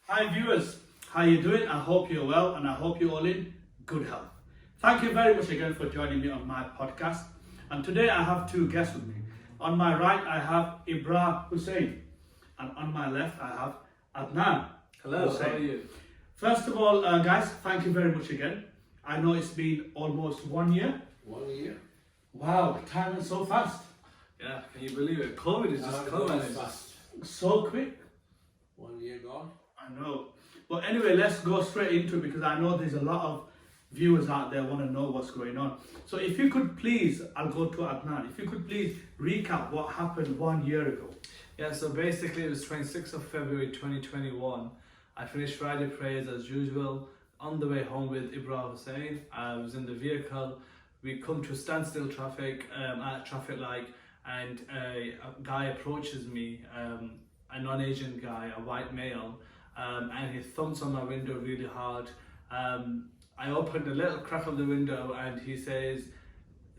Hi viewers, how you doing? I hope you're well and I hope you're all in good health. Thank you very much again for joining me on my podcast. And today I have two guests with me. On my right I have Ibrar Hussain and on my left I have Adnan. Hello, Hussain. how are you? First of all, guys, thank you very much again. I know it's been almost 1 year. 1 year. Wow, time went so fast. Yeah, can you believe it? COVID is just coming. Fast. So quick. 1 year gone. I know. But anyway, let's go straight into it because I know there's a lot of viewers out there want to know what's going on. So if you could please, I'll go to Adnan, if you could please recap what happened 1 year ago. Yeah, so basically it was 26th of February 2021. I finished Friday prayers as usual. On the way home with Ibrar Hussain, I was in the vehicle. We come to standstill traffic at a traffic light, and a guy approaches me, a non-Asian guy, a white male, and he thumps on my window really hard. I opened a little crack of the window and he says,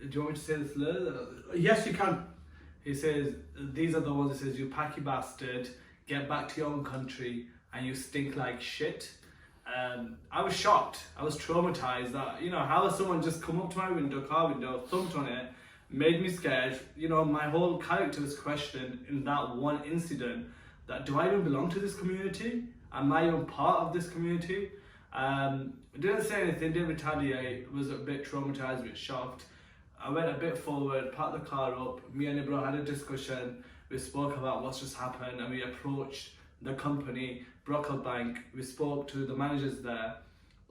do you want me to say this later? Yes, you can. He says, these are the ones, he says, you packy bastard, get back to your own country and you stink like shit. I was shocked, I was traumatized that, how has someone just come up to my window, car window, thumped on it, made me scared. My whole character was questioned in that one incident, that do I even belong to this community? Am I even part of this community? Didn't say anything, didn't retaliate, was a bit traumatized, a bit shocked. I went a bit forward, parked the car up, me and Ibrar had a discussion, we spoke about what's just happened and we approached the company, Brockle Bank, we spoke to the managers there.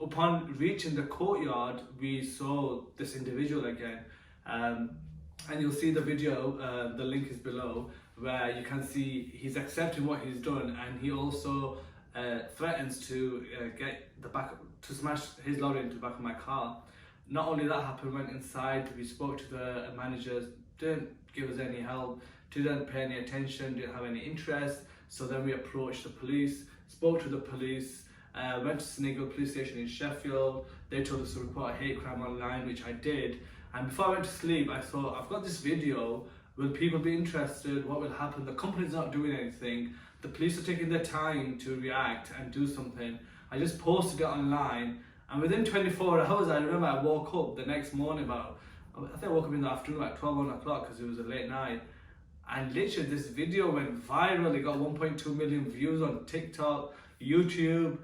Upon reaching the courtyard, we saw this individual again. And you'll see the video, the link is below, where you can see he's accepting what he's done, and he also threatens to smash his lorry into the back of my car. Not only that happened, went inside, we spoke to the managers, didn't give us any help, didn't pay any attention, didn't have any interest. So then we approached the police, spoke to the police, went to Scenic police station in Sheffield. They told us to report a hate crime online, which I did. And before I went to sleep, I thought, I've got this video, will people be interested? What will happen? The company's not doing anything. The police are taking their time to react and do something. I just posted it online, and within 24 hours, I remember I woke up the next morning I think I woke up in the afternoon at 1 o'clock because it was a late night. And literally this video went viral. It got 1.2 million views on TikTok, YouTube,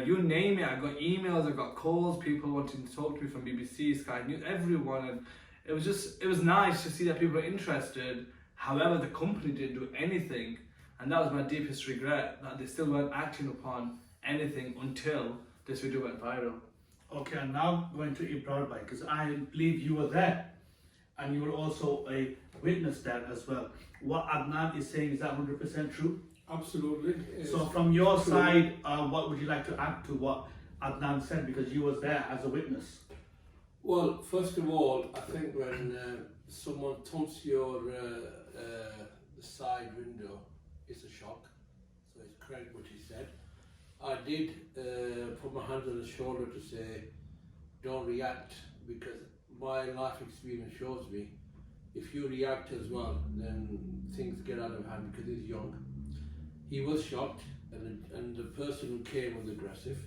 you name it. I got emails, I got calls, people wanting to talk to me from BBC, Sky News, everyone. And it was nice to see that people were interested. However, the company didn't do anything. And that was my deepest regret, that they still weren't acting upon anything until this video went viral. Okay, and now going to Ibrar, because I believe you were there and you were also a witness there as well. What Adnan is saying, is that 100% true? Absolutely. So from your side, what would you like to add to what Adnan said, because you was there as a witness? Well, first of all, I think when someone thumps your side window, it's a shock. So it's correct what he said. I did put my hand on his shoulder to say, don't react, because my life experience shows me, if you react as well, then things get out of hand, because he's young. He was shocked, and the person who came was aggressive.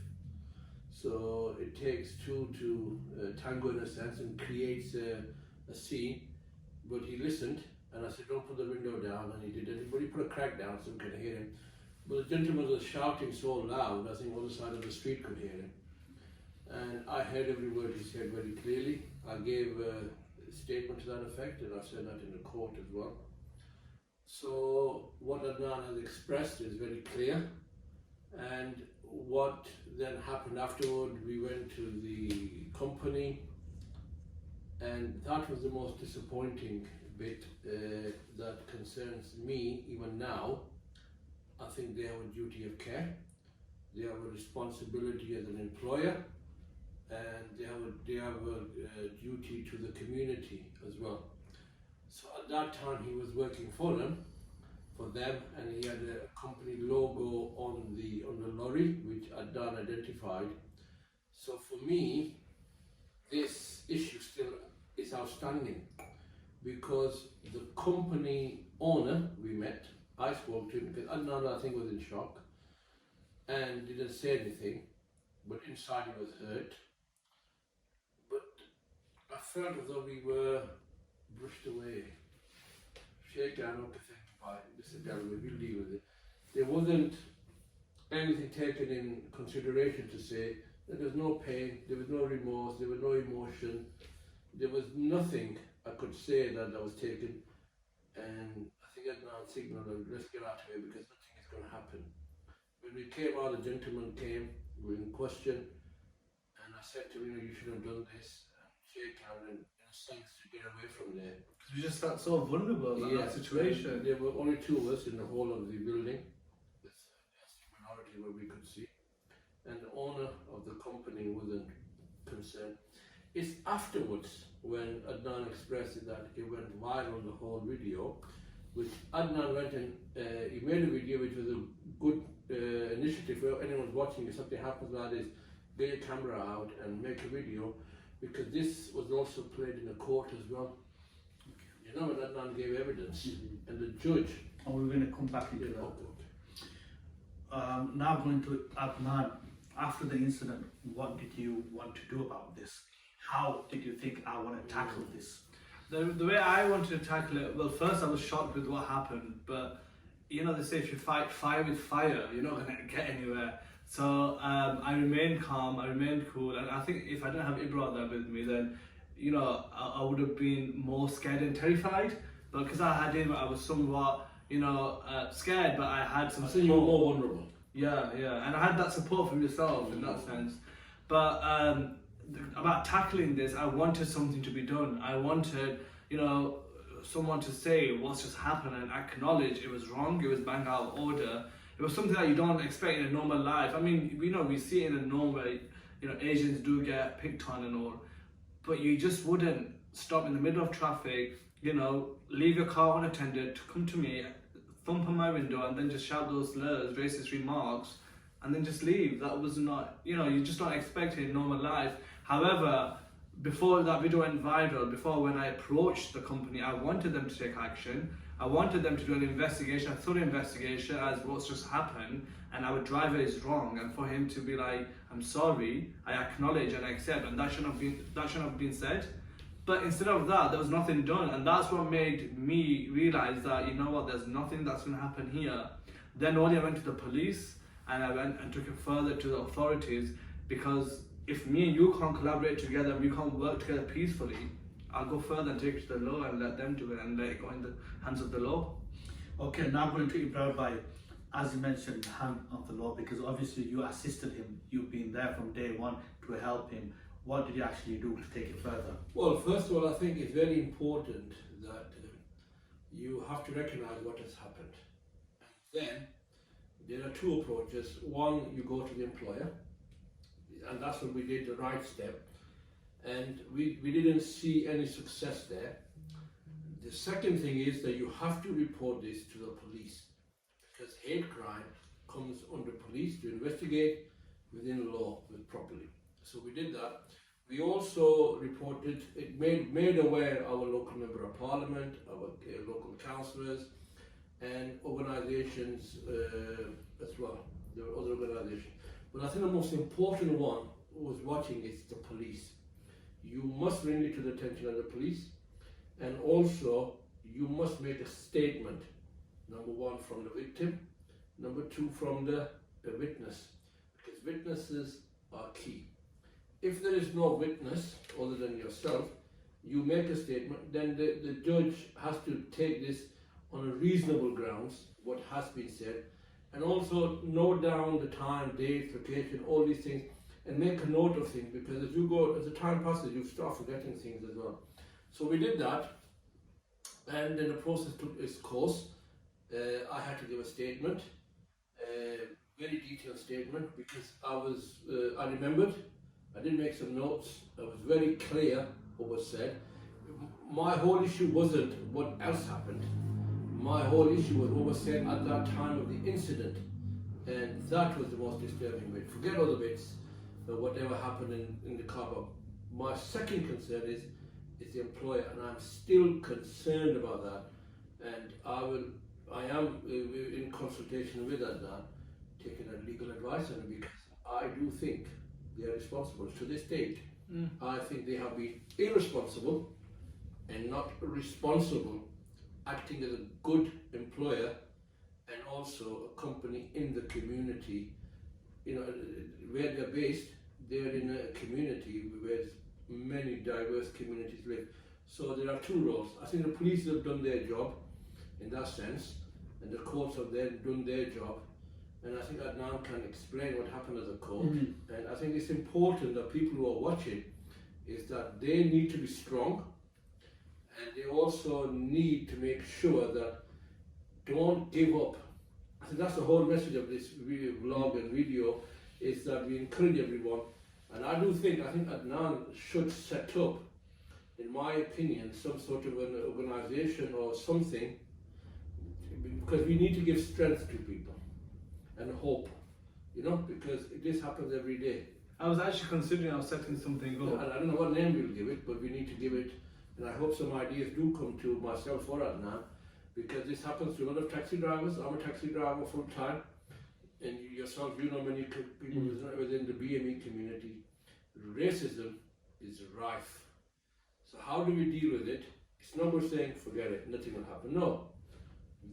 So it takes two to tango in a sense, and creates a scene. But he listened, and I said, don't put the window down, and he didn't. But he put a crack down so we could hear him. But the gentleman was shouting so loud, I think the other side of the street could hear him. And I heard every word he said very clearly. I gave a statement to that effect, and I said that in the court as well. So what Adnan has expressed is very clear. And what then happened afterward, we went to the company, and that was the most disappointing bit that concerns me even now. I think they have a duty of care, they have a responsibility as an employer, and they have a duty to the community as well. So at that time he was working for them, and he had a company logo on the lorry, which Adnan identified. So for me, this issue still is outstanding, because the company owner we met, I spoke to him because Adnan, I think, was in shock, and didn't say anything, but inside he was hurt. But I felt as though we were brushed away. Shake down, okay, thank you, bye. This is done, we'll deal with it. There wasn't anything taken in consideration to say that there was no pain, there was no remorse, there was no emotion, there was nothing I could say that was taken. And I think Adnan signaled, let's get out of here because nothing is going to happen. When we came out, the gentleman came, we were in question, and I said to him, you should have done this, and shake hand, and in a sense to get away from there. Because you just felt so vulnerable in that situation. There were only two of us in the whole of the building, with the minority where we could see, and the owner of the company wasn't concerned. It's afterwards when Adnan expressed that it went viral, the whole video, which Adnan went and he made a video which was a good initiative for anyone watching. If something happens like this, get your camera out and make a video, because this was also played in the court as well. You know, when Adnan gave evidence, and the judge. And we're going to come back into that. Now going to Adnan. After the incident, what did you want to do about this? How did you think I want to tackle this? The way I wanted to tackle it, well, first I was shocked with what happened, but you know, they say if you fight fire with fire, you're not going to get anywhere. So I remained calm, I remained cool, and I think if I didn't have Ibrar there with me, then you know, I would have been more scared and terrified. But because I had him, I was somewhat, you know, scared, but I had some support. You were more vulnerable. Yeah, and I had that support from yourself in that sense. But about tackling this, I wanted something to be done. I wanted, you know, someone to say what's just happened and acknowledge it was wrong, it was bang out of order. It was something that you don't expect in a normal life. I mean, you know, we see it in a normal, you know, Asians do get picked on and all, but you just wouldn't stop in the middle of traffic, you know, leave your car unattended to come to me, thump on my window and then just shout those slurs, racist remarks, and then just leave. That was not, you know, you just don't expect it in normal life. However, before that video went viral, before when I approached the company, I wanted them to take action. I wanted them to do an investigation, a thorough investigation as what's just happened, and our driver is wrong, and for him to be like, I'm sorry, I acknowledge and accept, and that shouldn't have been said. But instead of that, there was nothing done, and that's what made me realize that, you know what, there's nothing that's going to happen here. Then only I went to the police, and I went and took it further to the authorities, because if me and you can't collaborate together, we can't work together peacefully, I'll go further and take it to the law and let them do it and let it go in the hands of the law. Okay, now going to Ibrar by, as you mentioned, hand of the law, because obviously you assisted him, you've been there from day one to help him. What did you actually do to take it further? Well, first of all, I think it's very important that you have to recognize what has happened. And then there are two approaches. One, you go to the employer, and that's what we did, the right step. And we didn't see any success there. The second thing is that you have to report this to the police, because hate crime comes under police to investigate within law properly. So we did that. We also reported, it made aware our local member of parliament, our local councillors, and organisations as well. There were other organisations. But I think the most important one who was watching is the police. You must bring it to the attention of the police, and also you must make a statement, number one from the victim, number two from the witness, because witnesses are key. If there is no witness other than yourself, you make a statement, then the judge has to take this on a reasonable grounds, what has been said, and also note down the time, date, location, all these things, and make a note of things, because as the time passes, you start forgetting things as well. So we did that, and then the process took its course. I had to give a statement, a very detailed statement, because I remembered, I did make some notes, I was very clear what was said. My whole issue wasn't what else happened. My whole issue was what was said at that time of the incident, and that was the most disturbing bit. Forget all the bits, whatever happened in the car park. My second concern is the employer, and I'm still concerned about that. And I am in consultation with Adnan taken a legal advice on it, because I do think they are responsible. To this date, I think they have been irresponsible and not responsible, acting as a good employer and also a company in the community. You know, where they're based, they're in a community where many diverse communities live. So there are two roles. I think the police have done their job in that sense, and the courts have then done their job. And I think Adnan can explain what happened at the court. And I think it's important that people who are watching is that they need to be strong, and they also need to make sure that don't give up. I think that's the whole message of this vlog and video, is that we encourage everyone. And I think Adnan should set up, in my opinion, some sort of an organization or something, because we need to give strength to people and hope, you know, because this happens every day. I was actually considering setting something up. I don't know what name we'll give it, but we need to give it, and I hope some ideas do come to myself or Adnan, because this happens to a lot of taxi drivers. I'm a taxi driver full time, and yourself, you know many people within the BME community. Racism is rife. So how do we deal with it? It's not good saying forget it, nothing will happen. No,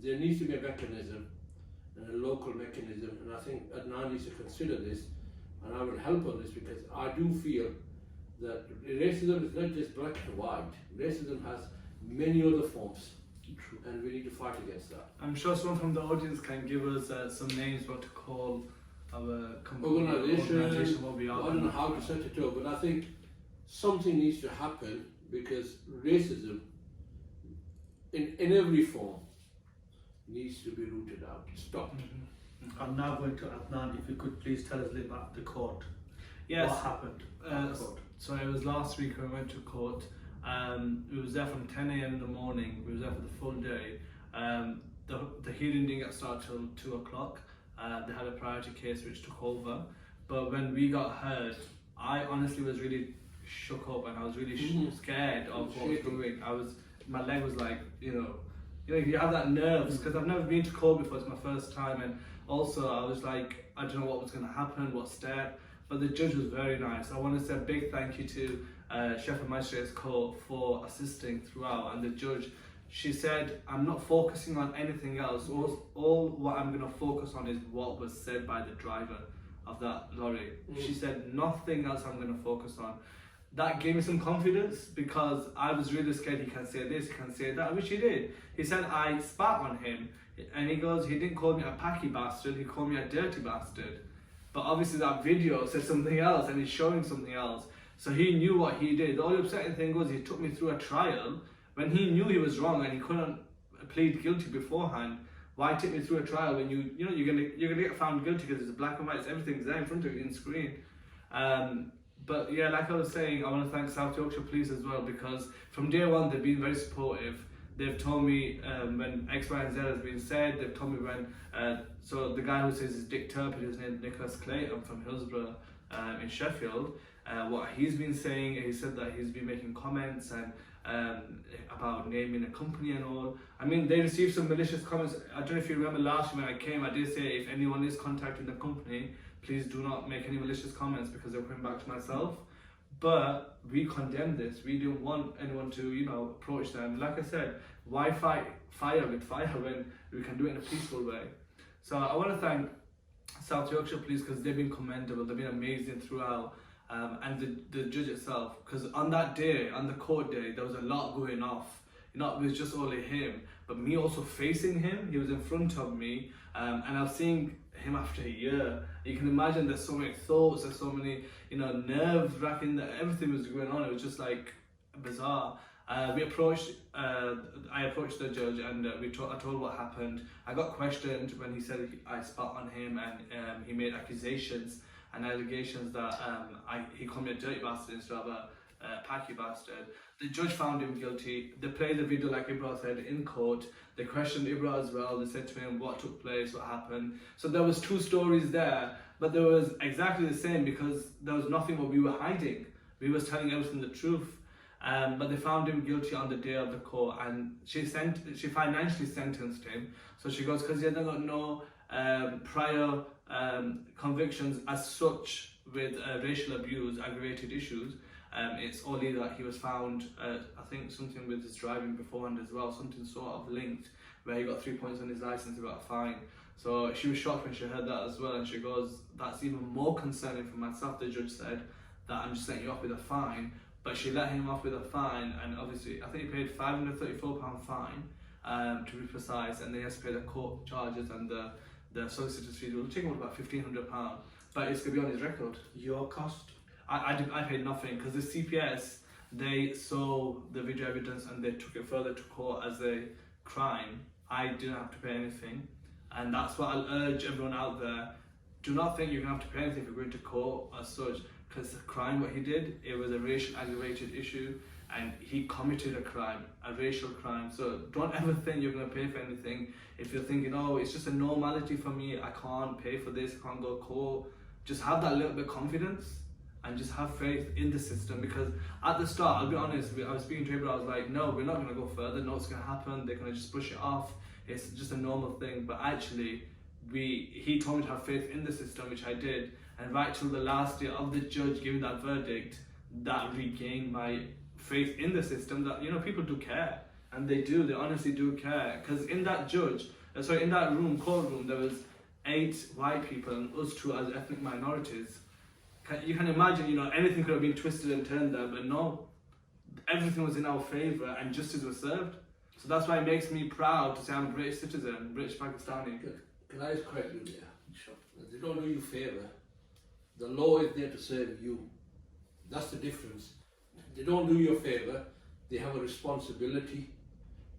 there needs to be a mechanism, and a local mechanism, and I think Adnan needs to consider this, and I will help on this, because I do feel that racism is not just black and white. Racism has many other forms. True. And we need to fight against that. I'm sure someone from the audience can give us some names what to call our organization. What we are. I don't know how to set it up, but I think something needs to happen, because racism in every form needs to be rooted out, stopped. I'm now going to Adnan, if you could please tell us a little about the court. Yes. What happened at the court? So it was last week when we went to court. We was there from 10 a.m. in the morning. We was there for the full day. The hearing didn't get started till 2 o'clock. They had a priority case which took over. But when we got heard, I honestly was really shook up, and I was really scared of what was going. My leg was like, you have that nerves, because I've never been to court before. It's my first time, and also I was like, I don't know what was going to happen, what step. But the judge was very nice. I want to say a big thank you to Sheffield Magistrates Court for assisting throughout, and the judge, she said, I'm not focusing on anything else. All what I'm going to focus on is what was said by the driver of that lorry. She said, nothing else I'm going to focus on. That gave me some confidence, because I was really scared he can say this, he can say that, which he did. He said I spat on him, and he goes, he didn't call me a packy bastard, he called me a dirty bastard. But obviously that video said something else, and he's showing something else. So he knew what he did. The only upsetting thing was he took me through a trial when he knew he was wrong and he couldn't plead guilty beforehand. Why take me through a trial when you're gonna get found guilty, because it's black and white, everything's there in front of you in screen. But yeah, like I was saying, I want to thank South Yorkshire Police as well, because from day one they've been very supportive. They've told me when X, Y, and Z has been said. They've told me when. So the guy who says he's Dick Turpin, his name is Nicholas Clayton from Hillsborough in Sheffield. What he's been saying, he said that he's been making comments and about naming a company and all. I mean, they received some malicious comments. I don't know if you remember last year when I came, I did say if anyone is contacting the company, please do not make any malicious comments, because they're coming back to myself. But we condemn this. We don't want anyone to, approach them. Like I said, why fight fire with fire when we can do it in a peaceful way? So I want to thank South Yorkshire Police, because they've been commendable. They've been amazing throughout. And the judge itself, because on that day, on the court day, there was a lot going off. It was just only him, but me also facing him. He was in front of me, and I was seeing him after a year. You can imagine there's so many thoughts, there's so many, nerves wracking, that everything was going on. It was just like bizarre. I approached the judge, and I told what happened. I got questioned when he said I spat on him, and he made accusations and allegations that he called me a dirty bastard instead of a packy bastard. The judge found him guilty. They played the video, like Ibrar said, in court. They questioned Ibrar as well. They said to him what took place, what happened. So there was two stories there, but there was exactly the same, because there was nothing what we were hiding. We was telling everything the truth. But they found him guilty on the day of the court, and she financially sentenced him. So she goes, because he hasn't got no prior convictions as such with racial abuse, aggravated issues. It's only that he was found, I think something with his driving beforehand as well, something sort of linked, where he got 3 points on his license, he got a fine. So she was shocked when she heard that as well, and she goes, that's even more concerning for myself, the judge said, that I'm just letting you off with a fine. But she let him off with a fine, and obviously I think he paid £534 fine, to be precise, and they has to pay the court charges and the solicitor's fees. It will take him about £1,500, but it's going to be on his record. Your cost? I paid nothing, because the CPS, they saw the video evidence and they took it further to court as a crime. I didn't have to pay anything, and that's what I'll urge everyone out there. Do not think you're going to have to pay anything if you're going to court as such, because the crime, what he did, it was a racial aggravated issue, and he committed a crime, a racial crime. So don't ever think you're going to pay for anything. If you're thinking, oh, it's just a normality for me, I can't pay for this, I can't go to court, just have that little bit of confidence and just have faith in the system. Because at the start, I'll be honest, I was speaking to Ibrar, I was like, no, we're not going to go further, no, it's going to happen, they're going to just brush it off, it's just a normal thing. But actually, he told me to have faith in the system, which I did, and right till the last day of the judge giving that verdict, that regained my faith in the system, that, you know, people do care, and they honestly do care. Because in that in that courtroom, there was 8 white people and us 2 as ethnic minorities. You can imagine, you know, anything could have been twisted and turned there, but no, everything was in our favour and justice was served. So that's why it makes me proud to say I'm a British citizen, British Pakistani. Can I just correct you there? Sure. They don't do you a favour. The law is there to serve you. That's the difference. They don't do you a favour. They have a responsibility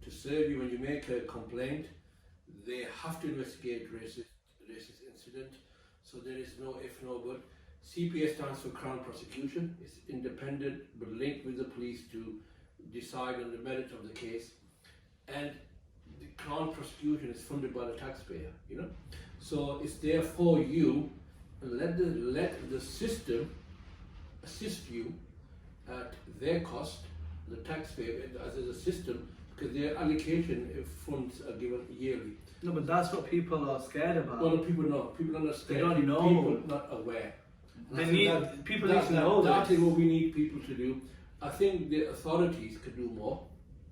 to serve you when you make a complaint. They have to investigate racist incident. So there is no if, no but. CPS stands for Crown Prosecution. It's independent but linked with the police to decide on the merit of the case. And the Crown Prosecution is funded by the taxpayer, you know. So it's there for you, and let the system assist you at their cost, the taxpayer, as a system, because their allocation funds are given yearly. No, but that's what people are scared about. Well, people know. People are not scared. They don't know. People not aware. People need to know that this. is what we need people to do. I think the authorities could do more.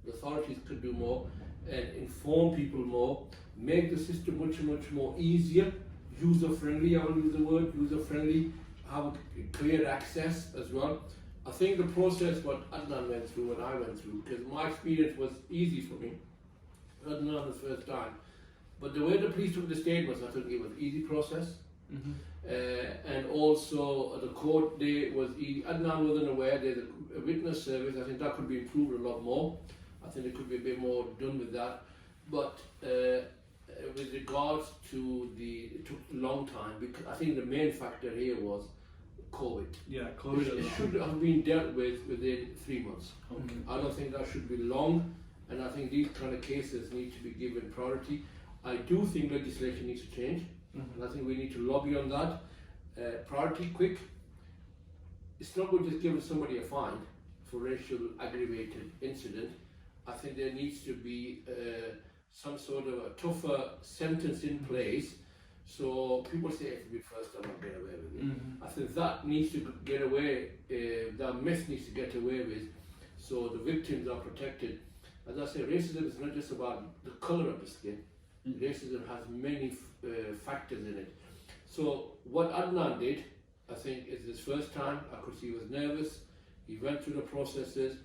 The authorities could do more and inform people more, make the system much more easier, user-friendly. I will use the word user-friendly. Have a clear access as well. I think the process what Adnan went through and I went through, because my experience was easy for me. Adnan the first time, but the way the police took the statements, I think it was easy process. Mm-hmm. And also the court day was easy. Adnan wasn't aware there's a witness service. I think that could be improved a lot more. I think there could be a bit more done with that. But with regards to it took a long time, because I think the main factor here was COVID. Yeah, COVID. It should have been dealt with within 3 months. Okay. I don't think that should be long, and I think these kind of cases need to be given priority. I do think legislation needs to change. Mm-hmm. And I think we need to lobby on that. Priority, quick. It's not good just giving somebody a fine for racial aggravated incident. I think there needs to be some sort of a tougher sentence in place. So people say if we first time I'll get away with it. Mm-hmm. I think that needs to get away, that mess needs to get away with, so the victims are protected. As I say, racism is not just about the colour of the skin. Mm-hmm. Racism has many factors in it. So what Adnan did, I think, is his first time. I could see he was nervous. He went through the processes.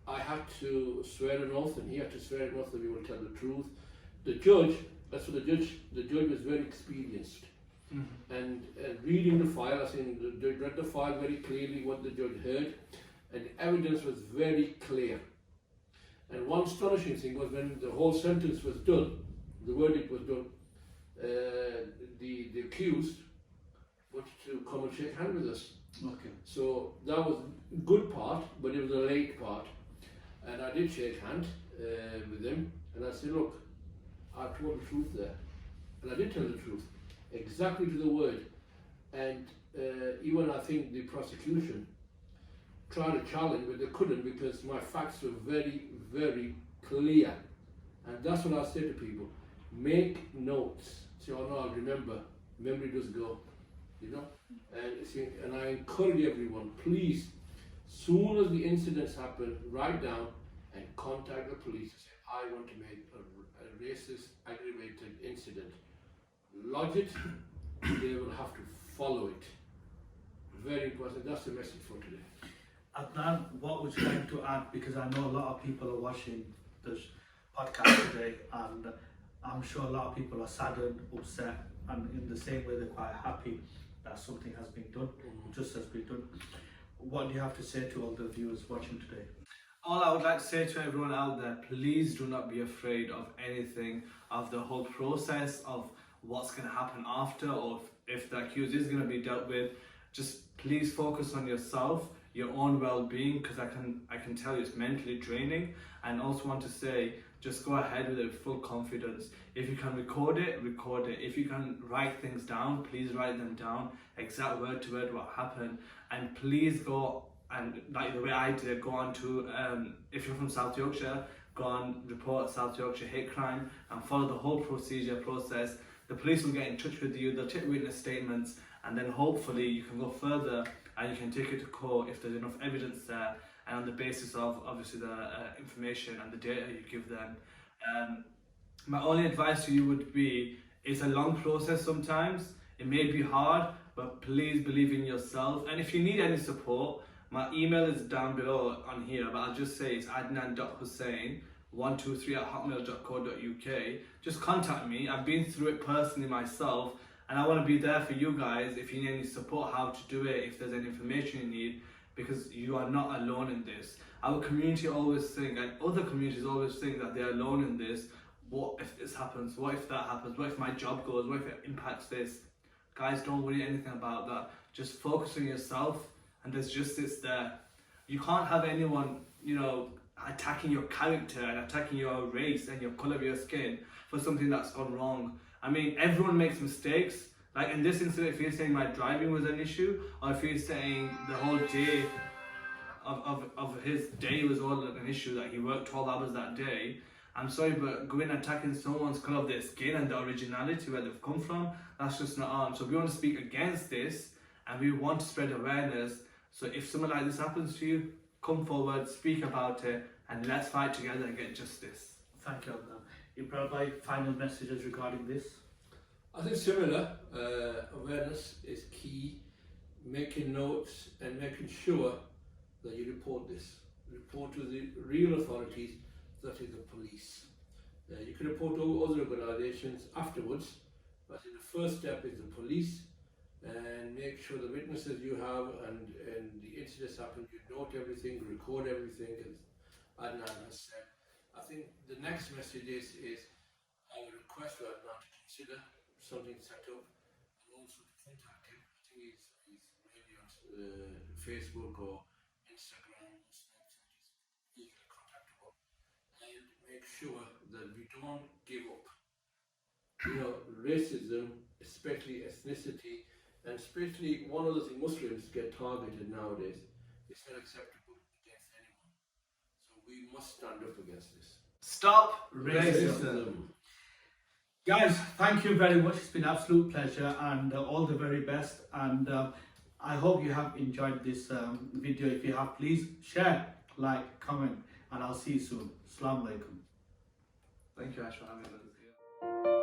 I had to swear an oath, and he had to swear an oath that we will tell the truth. The judge, the judge was very experienced. Mm-hmm. And reading the file, I think the judge read the file very clearly, what the judge heard, and the evidence was very clear. And one astonishing thing was when the whole sentence was done, the verdict was done, the accused wanted to come and shake hands with us. Okay. So that was a good part, but it was a late part. And I did shake hands with him, and I said, look, I told the truth there. And I did tell the truth, exactly to the word. And even I think the prosecution tried to challenge, but they couldn't, because my facts were very, very clear. And that's what I say to people. Make notes. say, oh no, I'll remember. Memory does go, you know. And I encourage everyone, please, soon as the incidents happen, write down and contact the police and say, I want to make a racist, aggravated incident. Lodge it, they will have to follow it. Very important. That's the message for today. Adnan, what would you like to add? Because I know a lot of people are watching this podcast today, and I'm sure a lot of people are saddened, upset, and in the same way they're quite happy that something has been done, just has been done. What do you have to say to all the viewers watching today? All I would like to say to everyone out there, please do not be afraid of anything, of the whole process, of what's going to happen after, or if the accused is going to be dealt with. Just please focus on yourself, your own well-being, because I can tell you it's mentally draining. And also want to say, just go ahead with it with full confidence. If you can record it, record it. If you can write things down, please write them down, exact word to word what happened. And please go, and like the way I did, go on to, if you're from South Yorkshire, go on, report South Yorkshire hate crime and follow the whole process. The police will get in touch with you, they'll take witness statements, and then hopefully you can go further and you can take it to court if there's enough evidence there, and on the basis of obviously the information and the data you give them. My only advice to you would be, it's a long process sometimes, it may be hard, but please believe in yourself. And if you need any support, my email is down below on here, but I'll just say it's adnan.hussain123@hotmail.co.uk. Just contact me. I've been through it personally myself, and I want to be there for you guys if you need any support, how to do it, if there's any information you need, because you are not alone in this. Our community always think, and other communities always think that they're alone in this. What if this happens? What if that happens? What if my job goes? What if it impacts this? Guys, don't worry anything about that. Just focus on yourself, and there's justice there. You can't have anyone, you know, attacking your character and attacking your race and your colour of your skin for something that's gone wrong. I mean, everyone makes mistakes. Like in this incident, if you're saying my driving was an issue, or if you're saying the whole day of his day was all an issue, that he worked 12 hours that day, I'm sorry, but going and attacking someone's colour of their skin and the originality where they've come from, that's just not on. So we want to speak against this, and we want to spread awareness. So if something like this happens to you, come forward, speak about it, and let's fight together and get justice. Thank you, Adnan. Ibrar, final messages regarding this? I think similar. Awareness is key. Making notes and making sure that you report this. Report to the real authorities, that is the police. You can report to other organisations afterwards, but the first step is the police, and make sure the witnesses you have and the incidents happen, you note everything, record everything, as Adnan has said. I think the next message is I would request for Adnan to consider something set up, and also to contact him. I think he's maybe on Facebook or Instagram or Snapchat, he's easily contactable. And make sure that we don't give up. You know, racism, especially ethnicity, and especially one other thing, Muslims get targeted nowadays. It's not acceptable against anyone. So we must stand up against this. Stop racism. Guys, thank you very much. It's been an absolute pleasure, and all the very best. And I hope you have enjoyed this video. If you have, please share, like, comment, and I'll see you soon. Assalamu alaikum. Thank you, Ash, for having us here.